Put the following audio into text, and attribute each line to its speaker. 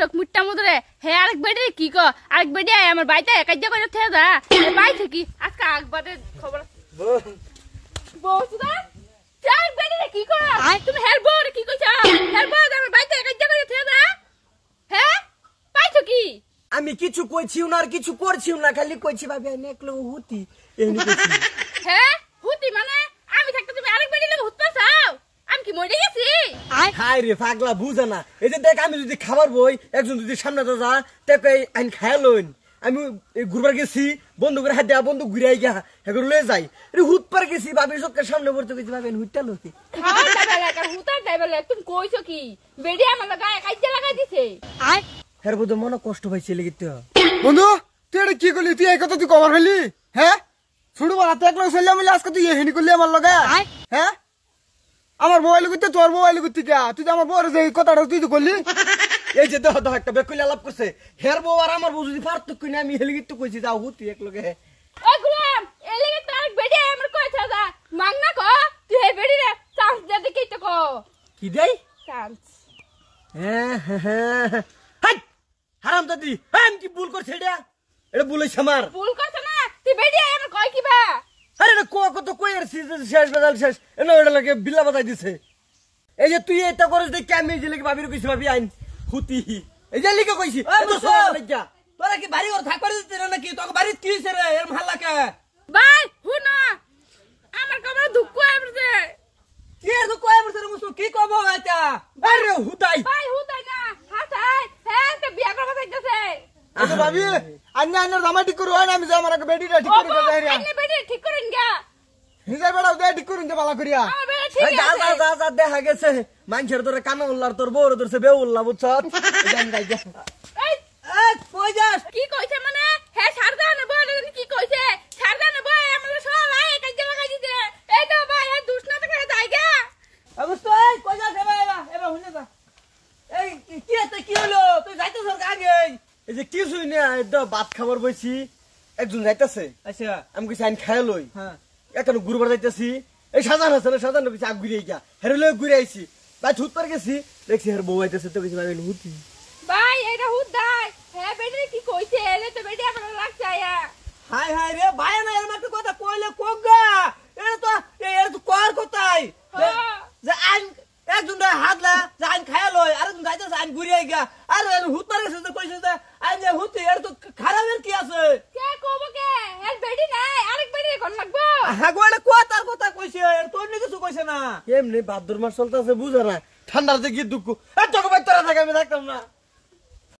Speaker 1: হোক মুট্টা মধুরে হে আরেক বেডে কি কো আরেক বেডে আমার বাইতে কাজ্জা করে থে দা বাই থেকে আজকে আকবারে খবর বসুদা চার বেডে কি কো তুমি হেলবো কি কইছা হেলবো আমার বাইতে কাজ্জা করে থে দা হে বাই থেকে
Speaker 2: আমি কিছু কইছিও না আর কিছু করছিও না খালি কইছি ভাবি আমি একলো হুতি এনি কইছি
Speaker 1: হে হুতি মানে আমি থাকতে তুমি আরেক বেডে লাগে হুত পাছাও আমি কি মরে গেছি
Speaker 2: হাই রে পাগলা বুঝা না এই যে দেখ আমি যদি খাবার বই একজন যদি সামনে যা তাকে আইন খায়ালইন আমি ঘুরবার গেছি বন্ধু করে হাত দেয়া বন্ধু ঘুরাই গিয়া এগুলো লয়ে যাই রে হুত পার গেছি ভাবি চোখের সামনে পড়তে গেছি ভাবি হুতটা লতি
Speaker 1: খাওয়া যাবে লাগা হুতার যাবে লাগা তুমি কইছো কি বেডি আমার গায়ে কাজ্জা লাগাই দিছে
Speaker 2: হের বন্ধু মনে কষ্ট পাইছে লাগিতে
Speaker 3: বন্ধু তুই এটা কি করলি তুই এই কথা তুই কভার ফেললি হ্যাঁ শুরু বলা তুই একলা চললে আমি আজকে তুই হেনি করলি আমার লগে হ্যাঁ আমার মোবাইল করতে তোর মোবাইল করতে কে তুই তো আমার বড় যে কথাটা তুই তো করলি
Speaker 2: এই যে দেখ একটা বেকুলি আলাপ করছে হের বউ আর আমার বউ যদি পারতক্য না আমি হেলিগিত কইছি যাও হুতি এক লগে
Speaker 1: ও গুলাম এলিগে তার বেডি আমার কইছা যা মাং না কো তুই হে বেডি রে চান্স দে দেখি তো কো
Speaker 2: কি দেই
Speaker 1: চান্স
Speaker 2: হ্যাঁ হাই হারাম দাদি আমি কি ভুল করছি এটা ভুল হইছে আমার
Speaker 1: ভুল করছ না তুই বেডি আমার কই কিবা
Speaker 2: আরে না কত কই আর শেষ বাজাল শেষ এনে ওটা লাগে বিল্লা বাজাই দিছে এই যে তুই এটা করিস দেখি আমি যে লাগে ভাবির কইছি ভাবি আইন হুতি এই যে লিখে কইছি তো সব লাগিয়া তোরা কি বাড়ি ঘর থাকবার দিতে না নাকি তোকে বাড়ি কি হইছে রে এর ভাল লাগে
Speaker 1: ভাই হুনা আমার কবে দুঃখ আইবছে
Speaker 2: কি আর তো কয় বছর মুসু কি কব এটা আরে হুতাই
Speaker 1: ভাই হুতাই না হাসাই হ্যাঁ তে বিয়া করবা চাইতেছে
Speaker 3: আচ্ছা ভাবি আন্না আন্নার জামা ঠিক করো না আমি যা আমার বেডিটা ঠিক করে যাই রে
Speaker 1: আইনে বেডি ঠিক করেন গা
Speaker 3: নিজের বেড়াও দে ঠিক করুন যে বালা করিয়া
Speaker 1: আমার বেডি ঠিক
Speaker 2: যা
Speaker 1: আছে
Speaker 2: যা যা দেখা গেছে মানুষের তোরে কামে উল্লার তোর বউর ধরছে বে উল্লা বুঝছত জান গাই যা
Speaker 1: এই
Speaker 2: কই যাস
Speaker 1: কি কইছে মানে হে সারদা না বলে কি কইছে সারদা না বলে আমরা সব আই কাজে লাগাই দিতে এই তো ভাই এই দুষ্ণা তো করে দাই গা
Speaker 2: অবশ্যই কই যাস এবার হুনে যা এই কি এত কি হলো তুই যাইতেছ আগে এই যে কি শুই না একদম ভাত খাবার বইছি একজন যাইতাছে আচ্ছা আমি কইছি আইন খায় লই হ্যাঁ এখন গুরুবার যাইতাছি এই সাজান আছে না সাজান কইছি আগ ঘুরে গিয়া হেরে লই ঘুরে আইছি ভাই ছুট পার গেছি দেখছি হের বউ আইতাছে তো কইছি ভাই হুতি
Speaker 1: ভাই এটা হুদাই হে বেডি কি কইছে এলে তো বেডি আমার লাগছে আয়া
Speaker 2: হাই হাই রে ভাই না এর মত কথা কইলে কোগা এর তো কর কোথায় যে আইন একজন হাতলা যে আইন খায় লই আর একজন যাইতাছে আইন ঘুরে গিয়া আর হুত পার গেছে তো কইছে যে আইন যে হুতি এর তো খারাপের কি আছে
Speaker 1: কে কবো কে এর বেডি নাই আরেক বেডি কোন লাগবো
Speaker 2: হ্যাঁ গোলে কোতার কথা কইছে এর তোর নি কিছু কইছে না এমনি ভাদ্র মাস চলতেছে বুঝা না ঠান্ডার যে কি দুঃখ এ তোকে ভাই তোরা থাকে আমি থাকতাম না